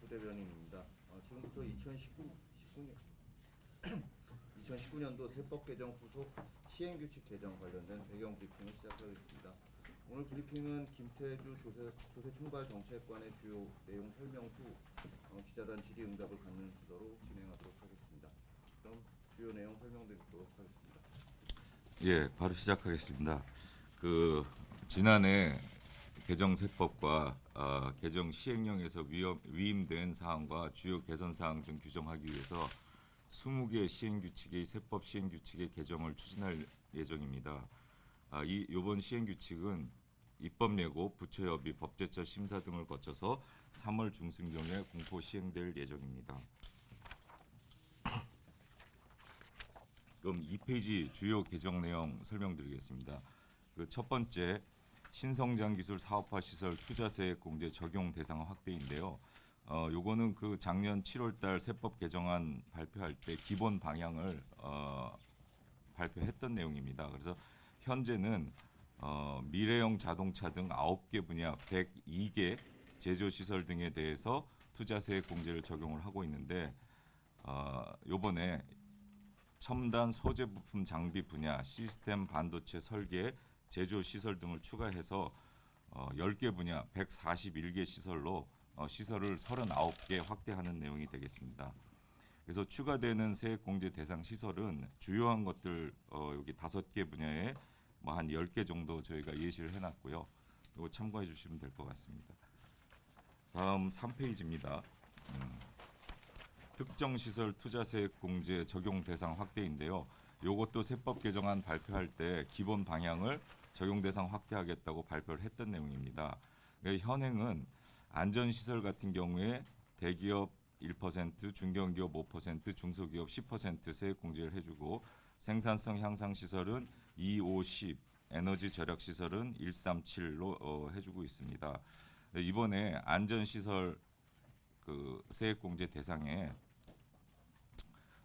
부대변인입니다. 지금부터 2019년도 세법 개정 후속 시행규칙 개정 관련된 배경 브리핑을 시작하겠습니다. 오늘 브리핑은 김태주 조세총괄정책관의 주요 내용 설명 후 기자단 질의응답을 갖는 순서로 진행하도록 하겠습니다. 그럼 주요 내용 설명드리도록 하겠습니다. 예, 바로 시작하겠습니다. 지난해 개정세법과 개정 시행령에서 위임된 사항과 주요 개선 사항 등 규정하기 위해서 20개 시행규칙의 세법 시행규칙의 개정을 추진할 예정입니다. 이번 시행규칙은 입법 예고, 부처협의, 법제처 심사 등을 거쳐서 3월 중순경에 공포 시행될 예정입니다. 그럼 2페이지 주요 개정 내용 설명드리겠습니다. 첫 번째, 신성장 기술 사업화 시설 투자세액 공제 적용 대상 확대인데요. 요거는 작년 7월달 세법 개정안 발표할 때 기본 방향을 발표했던 내용입니다. 그래서 현재는 미래형 자동차 등 9개 분야 102개 제조 시설 등에 대해서 투자세액 공제를 적용을 하고 있는데 요번에 첨단 소재 부품 장비 분야, 시스템 반도체 설계, 제조 시설 등을 추가해서 10개 분야 141개 시설로 시설을 39개 확대하는 내용이 되겠습니다. 그래서 추가되는 세액 공제 대상 시설은 주요한 것들 여기 5개 분야에 뭐 한 10개 정도 저희가 예시를 해놨고요. 이거 참고해 주시면 될 것 같습니다. 다음 3페이지입니다. 특정 시설 투자세액 공제 적용 대상 확대인데요. 이것도 세법 개정안 발표할 때 기본 방향을 적용 대상 확대하겠다고 발표를 했던 내용입니다. 현행은 안전시설 같은 경우에 대기업 1%, 중견기업 5%, 중소기업 10% 세액 공제를 해주고 생산성 향상 시설은 2, 5, 10, 에너지 절약 시설은 1, 3, 7로 해주고 있습니다. 이번에 안전시설 세액 공제 대상에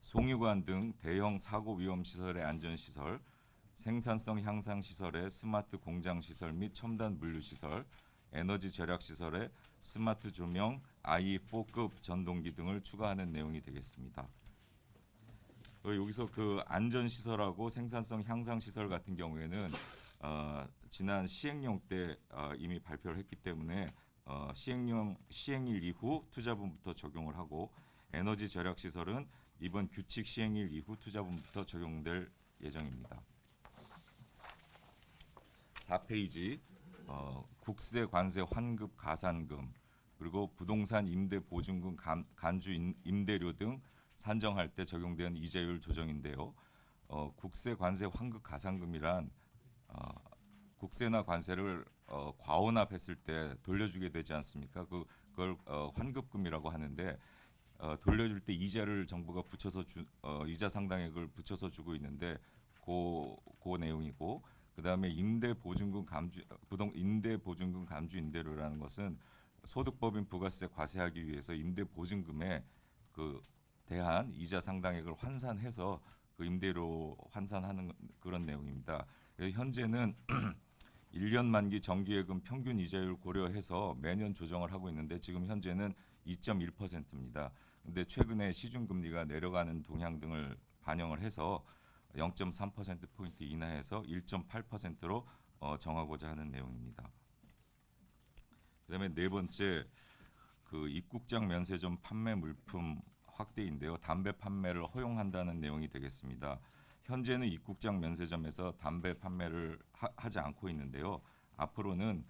송유관 등 대형 사고 위험 시설의 안전 시설, 생산성 향상 시설의 스마트 공장 시설 및 첨단 물류 시설, 에너지 절약 시설의 스마트 조명, i4급 전동기 등을 추가하는 내용이 되겠습니다. 여기서 안전 시설하고 생산성 향상 시설 같은 경우에는 지난 시행령 때 이미 발표를 했기 때문에 시행일 이후 투자분부터 적용을 하고 에너지 절약 시설은 이번 규칙 시행일 이후 투자분부터 적용될 예정입니다. 4페이지 국세 관세 환급 가산금 그리고 부동산 임대 보증금 간주 임대료 등 산정할 때 적용되는 이자율 조정인데요. 국세 관세 환급 가산금이란 국세나 관세를 과원합했을 때 돌려주게 되지 않습니까? 그걸 환급금이라고 하는데 돌려줄 때 이자를 정부가 붙여서 이자 상당액을 붙여서 주고 있는데 그 내용이고 그다음에 임대 보증금 감주 임대료라는 것은 소득법인 부가세 과세하기 위해서 임대 보증금에 대한 이자 상당액을 환산해서 임대료 환산하는 그런 내용입니다. 현재는 1년 만기 정기예금 평균 이자율 고려해서 매년 조정을 하고 있는데 지금 현재는 2.1%입니다. 근데 최근에 시중 금리가 내려가는 동향 등을 반영을 해서 0.3%포인트 인하해서 1.8%로 정하고자 하는 내용입니다. 그다음에 네 번째 입국장 면세점 판매 물품 확대인데요. 담배 판매를 허용한다는 내용이 되겠습니다. 현재는 입국장 면세점에서 담배 판매를 하지 않고 있는데요. 앞으로는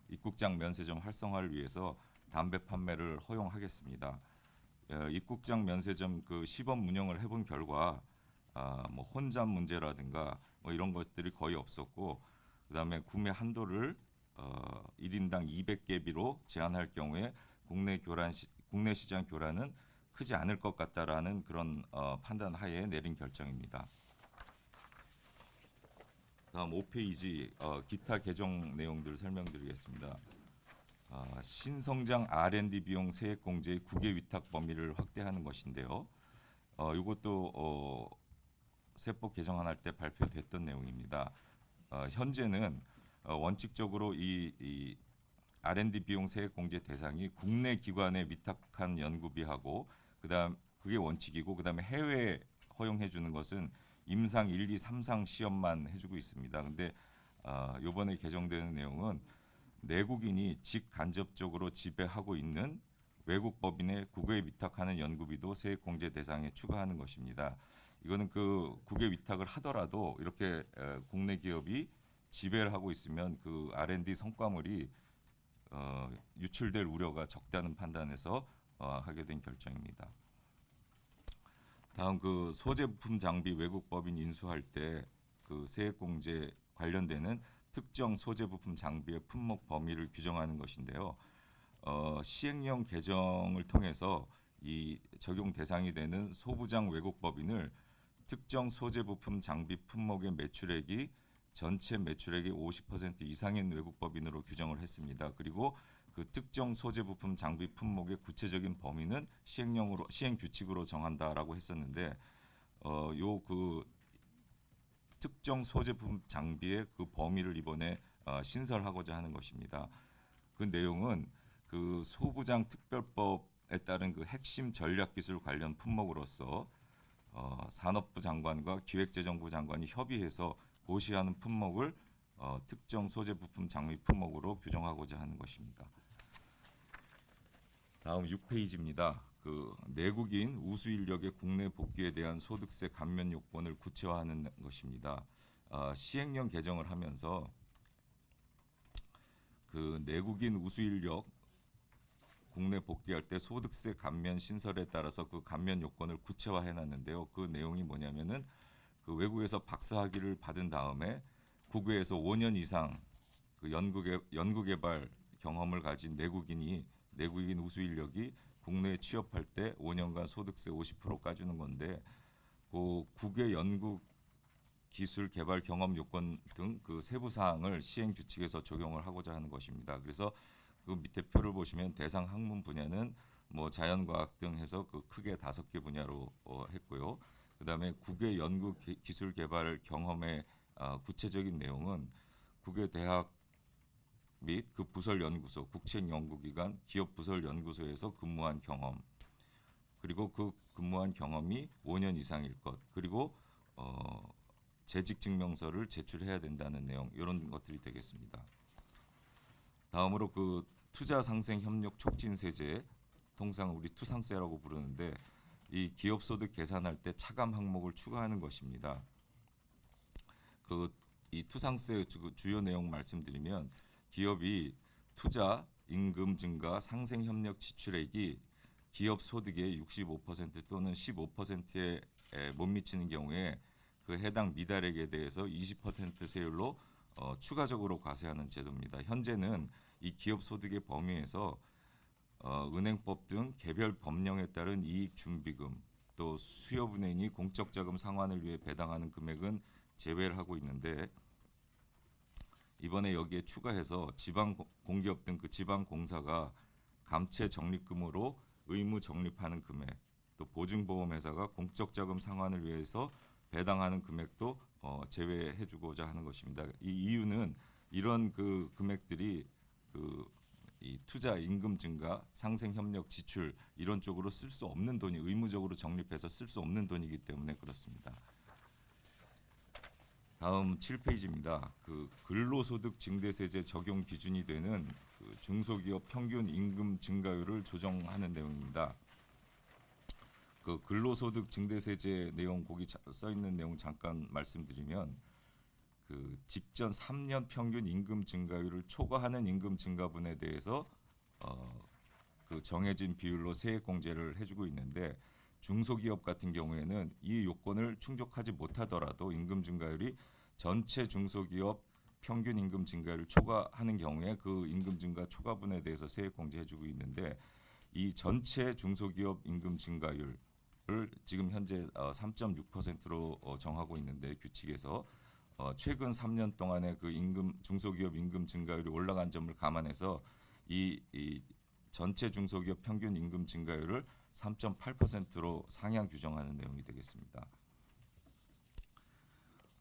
입국장 면세점 활성화를 위해서 담배 판매를 허용하겠습니다. 입국장 면세점 시범 운영을 해본 결과 뭐 혼잡 문제라든가 뭐 이런 것들이 거의 없었고 그다음에 구매 한도를 1인당 200개비로 제한할 경우에 국내 시장 교란은 크지 않을 것 같다라는 그런 판단 하에 내린 결정입니다. 다음 5페이지 기타 개정 내용들 설명드리겠습니다. 신성장 R&D 비용 세액 공제의 국외 위탁 범위를 확대하는 것인데요. 이것도 세법 개정안할 때 발표됐던 내용입니다. 현재는 원칙적으로 이 R&D 비용 세액 공제 대상이 국내 기관에 위탁한 연구비하고 그다음 그게 원칙이고 그다음에 해외 허용해 주는 것은 임상 1, 2, 3상 시험만 해주고 있습니다. 근데 이번에 개정되는 내용은 내국인이 직간접적으로 지배하고 있는 외국 법인의 국외 위탁하는 연구비도 세액 공제 대상에 추가하는 것입니다. 이거는 그 국외 위탁을 하더라도 이렇게 국내 기업이 지배를 하고 있으면 그 R&D 성과물이 유출될 우려가 적다는 판단에서 하게 된 결정입니다. 다음 그 소재 부품 장비 외국 법인 인수할 때 그 세액 공제 관련되는 특정 소재 부품 장비의 품목 범위를 규정하는 것인데요. 시행령 개정을 통해서 이 적용 대상이 되는 소부장 외국 법인을 특정 소재 부품 장비 품목의 매출액이 전체 매출액의 50% 이상인 외국 법인으로 규정을 했습니다. 그리고 그 특정 소재 부품 장비 품목의 구체적인 범위는 시행령으로 시행 규칙으로 정한다라고 했었는데 요 그 특정 소재 부품 장비의 그 범위를 이번에 신설하고자 하는 것입니다. 그 내용은 그 소부장 특별법에 따른 그 핵심 전략기술 관련 품목으로서 산업부 장관과 기획재정부 장관이 협의해서 고시하는 품목을 특정 소재 부품 장비 품목으로 규정하고자 하는 것입니다. 다음 6페이지입니다. 그 내국인 우수 인력의 국내 복귀에 대한 소득세 감면 요건을 구체화하는 것입니다. 시행령 개정을 하면서 그 내국인 우수 인력 국내 복귀할 때 소득세 감면 신설에 따라서 그 감면 요건을 구체화해 놨는데요. 그 내용이 뭐냐면은 그 외국에서 박사학위를 받은 다음에 국외에서 5년 이상 그 연구개발 경험을 가진 내국인 우수 인력이 국내에 취업할 때 5년간 소득세 50% 까주는 건데 그 국외 연구 기술 개발 경험 요건 등 그 세부 사항을 시행 규칙에서 적용을 하고자 하는 것입니다. 그래서 그 밑에 표를 보시면 대상 학문 분야는 뭐 자연과학 등 해서 그 크게 5개 분야로 했고요. 그다음에 국외 연구 기술 개발 경험의 구체적인 내용은 국외 대학 및 그 부설 연구소, 국책 연구기관, 기업 부설 연구소에서 근무한 경험, 그리고 그 근무한 경험이 5년 이상일 것, 그리고 재직 증명서를 제출해야 된다는 내용 이런 것들이 되겠습니다. 다음으로 그 투자 상생 협력 촉진 세제, 통상 우리 투상세라고 부르는데 이 기업 소득 계산할 때 차감 항목을 추가하는 것입니다. 그 이 투상세 주요 내용 말씀드리면 기업이 투자, 임금 증가, 상생 협력 지출액이 기업 소득의 65% 또는 15%에 못 미치는 경우에 그 해당 미달액에 대해서 20% 세율로 추가적으로 과세하는 제도입니다. 현재는 이 기업 소득의 범위에서 은행법 등 개별 법령에 따른 이익 준비금 또 수협은행이 공적 자금 상환을 위해 배당하는 금액은 제외를 하고 있는데 이번에 여기에 추가해서 지방 공기업 등 그 지방 공사가 감채 적립금으로 의무 적립하는 금액 또 보증보험회사가 공적 자금 상환을 위해서 배당하는 금액도 제외해주고자 하는 것입니다. 이 이유는 이런 그 금액들이 이 투자 임금 증가, 상생 협력 지출 이런 쪽으로 쓸 수 없는 돈이 의무적으로 적립해서 쓸 수 없는 돈이기 때문에 그렇습니다. 다음 7페이지입니다. 그 근로소득 증대세제 적용 기준이 되는 그 중소기업 평균 임금 증가율을 조정하는 내용입니다. 그 근로소득 증대세제 내용 거기 써 있는 내용 잠깐 말씀드리면 그 직전 3년 평균 임금 증가율을 초과하는 임금 증가분에 대해서 그 정해진 비율로 세액 공제를 해주고 있는데 중소기업 같은 경우에는 이 요건을 충족하지 못하더라도 임금 증가율이 전체 중소기업 평균 임금 증가율을 초과하는 경우에 그 임금 증가 초과분에 대해서 세액 공제해주고 있는데 이 전체 중소기업 임금 증가율을 지금 현재 3.6%로 정하고 있는데 규칙에서 최근 3년 동안의 그 중소기업 임금 증가율이 올라간 점을 감안해서 이 전체 중소기업 평균 임금 증가율을 3.8%로 상향 규정하는 내용이 되겠습니다.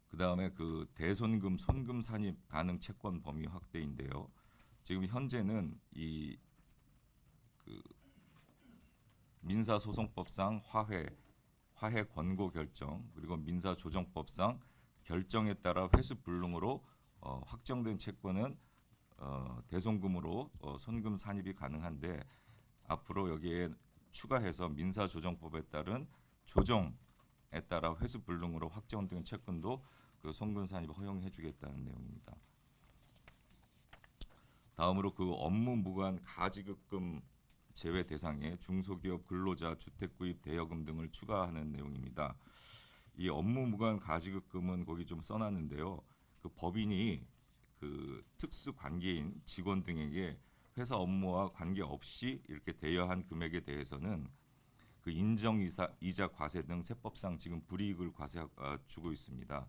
그 다음에 그 대손금, 손금 산입 가능 채권 범위 확대인데요. 지금 현재는 이 그 민사소송법상 화해 권고 결정 그리고 민사조정법상 결정에 따라 회수 불능으로 확정된 채권은 대손금으로 손금 산입이 가능한데 앞으로 여기에 추가해서 민사조정법에 따른 조정에 따라 회수 불능으로 확정된 채권도 그 손금 산입을 허용해주겠다는 내용입니다. 다음으로 그 업무 무관 가지급금 제외 대상에 중소기업 근로자 주택구입 대여금 등을 추가하는 내용입니다. 이 업무 무관 가지급금은 거기 좀 써놨는데요. 그 법인이 그 특수 관계인 직원 등에게 회사 업무와 관계없이 이렇게 대여한 금액에 대해서는 그 이자 과세 등 세법상 지금 불이익을 주고 있습니다.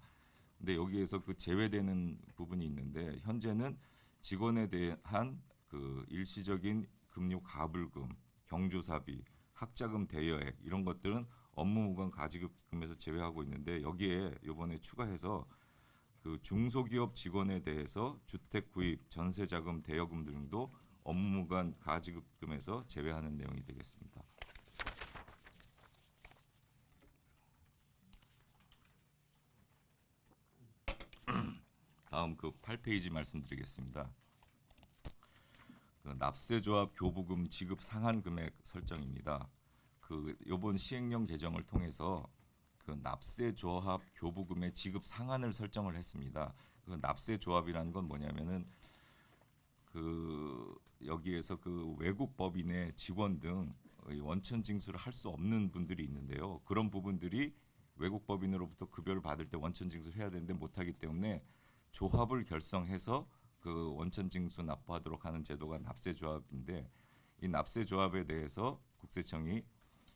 근데 여기에서 그 제외되는 부분이 있는데 현재는 직원에 대한 그 일시적인 급료 가불금, 경조사비, 학자금 대여액 이런 것들은 업무 무관 가지급금에서 제외하고 있는데 여기에 이번에 추가해서 그 중소기업 직원에 대해서 주택 구입, 전세 자금 대여금 등도 업무 무관 가지급금에서 제외하는 내용이 되겠습니다. 다음 그 8페이지 말씀드리겠습니다. 그 납세조합 교부금 지급 상한 금액 설정입니다. 그 이번 시행령 개정을 통해서 그 납세조합 교부금의 지급 상한을 설정을 했습니다. 그 납세조합이라는 건 뭐냐면은 그 여기에서 그 외국 법인의 직원 등 원천 징수를 할 수 없는 분들이 있는데요. 그런 부분들이 외국 법인으로부터 급여를 받을 때 원천 징수를 해야 되는데 못하기 때문에 조합을 결성해서 그 원천 징수 납부하도록 하는 제도가 납세조합인데 이 납세조합에 대해서 국세청이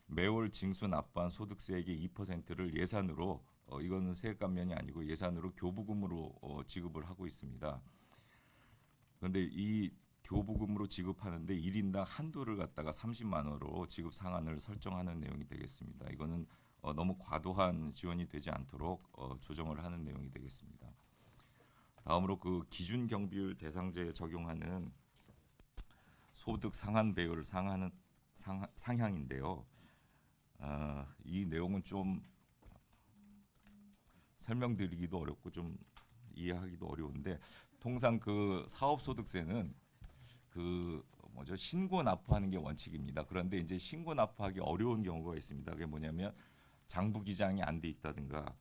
매월 징수 납부한 소득세액의 2%를 예산으로 이거는 세액 감면이 아니고 예산으로 교부금으로 지급을 하고 있습니다. 그런데 이 교부금으로 지급하는데 1인당 한도를 갖다가 30만 원으로 지급 상한을 설정하는 내용이 되겠습니다. 이거는 너무 과도한 지원이 되지 않도록 조정을 하는 내용이 되겠습니다. 다음으로 그 기준 경비율 대상자에 적용하는 소득 상한 배율을 상향인데요. 이 내용은 좀 설명드리기도 어렵고 좀 이해하기도 어려운데 통상 그 사업소득세는 그 신고 납부하는 게 원칙입니다. 그런데 이제 신고 납부하기 어려운 경우가 있습니다. 그게 뭐냐면 장부 기장이 안 돼 있다든가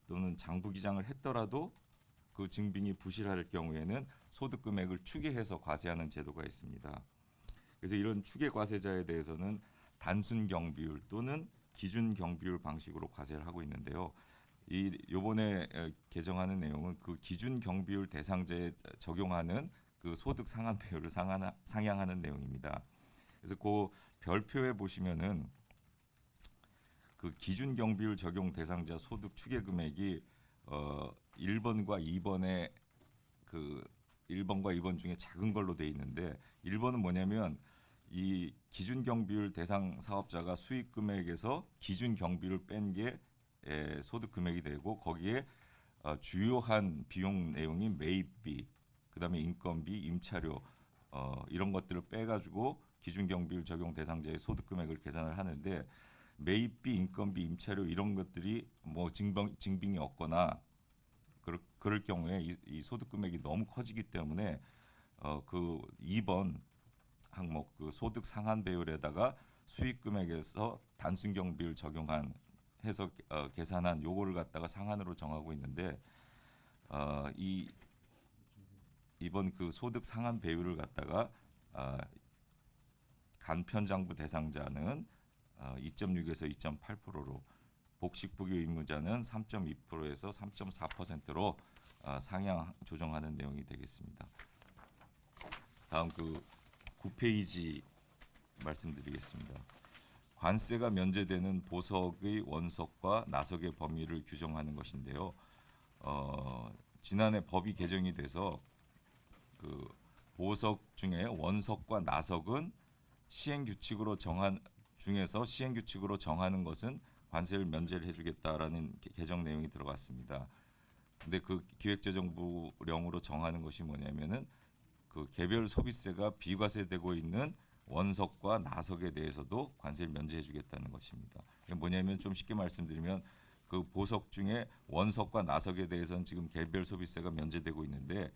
또는 장부 기장을 했더라도 그 증빙이 부실할 경우에는 소득 금액을 추계해서 과세하는 제도가 있습니다. 그래서 이런 추계 과세자에 대해서는 단순 경비율 또는 기준 경비율 방식으로 과세를 하고 있는데요. 요번에 개정하는 내용은 그 기준 경비율 대상자에 적용하는 그 소득 상한 배율을 상향하는 내용입니다. 그래서 그 별표에 보시면은 그 기준 경비율 적용 대상자 소득 추계 금액이 1번과 2번의 그 1번과 2번 중에 작은 걸로 돼 있는데 1번은 뭐냐면 이 기준 경비율 대상 사업자가 수익 금액에서 기준 경비를 뺀 게 소득 금액이 되고 거기에 주요한 비용 내용이 매입비, 그다음에 인건비, 임차료 이런 것들을 빼가지고 기준 경비율 적용 대상자의 소득 금액을 계산을 하는데 매입비, 인건비, 임차료 이런 것들이 뭐 증빙이 없거나 그럴 경우에 이 소득 금액이 너무 커지기 때문에 그 2번 항목 그 소득 상한 배율에다가 수익 금액에서 단순 경비를 적용한 해서 계산한 요거를 갖다가 상한으로 정하고 있는데 이번 그 소득 상한 배율을 갖다가 간편장부 대상자는 2.6에서 2.8%로 복식부기 의무자는 3.2%에서 3.4%로 상향 조정하는 내용이 되겠습니다. 다음 그 9페이지 말씀드리겠습니다. 관세가 면제되는 보석의 원석과 나석의 범위를 규정하는 것인데요. 지난해 법이 개정이 돼서 그 보석 중에 원석과 나석은 시행규칙으로 정하는 것은 관세를 면제를 해주겠다라는 개정 내용이 들어갔습니다. 근데 그 기획재정부령으로 정하는 것이 뭐냐면은 그 개별 소비세가 비과세되고 있는 원석과 나석에 대해서도 관세를 면제해주겠다는 것입니다. 이게 뭐냐면 좀 쉽게 말씀드리면 그 보석 중에 원석과 나석에 대해서는 지금 개별 소비세가 면제되고 있는데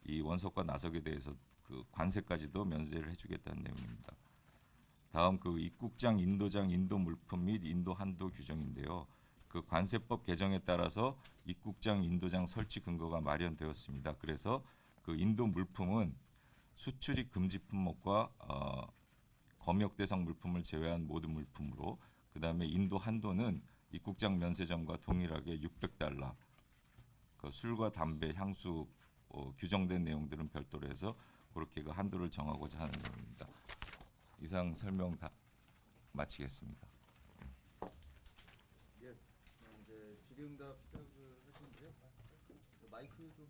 이 원석과 나석에 대해서 그 관세까지도 면제를 해주겠다는 내용입니다. 다음 그 입국장, 인도장, 인도 물품 및 인도 한도 규정인데요. 그 관세법 개정에 따라서 입국장, 인도장 설치 근거가 마련되었습니다. 그래서 그 인도 물품은 수출입 금지 품목과 검역 대상 물품을 제외한 모든 물품으로, 그다음에 인도 한도는 입국장 면세점과 동일하게 600달러. 그 술과 담배, 향수 규정된 내용들은 별도로 해서 그렇게 그 한도를 정하고자 하는 내용입니다. 이상 설명 다 마치겠습니다. 예, 이제 질의응답 시작을 할 텐데요. 마이크 좀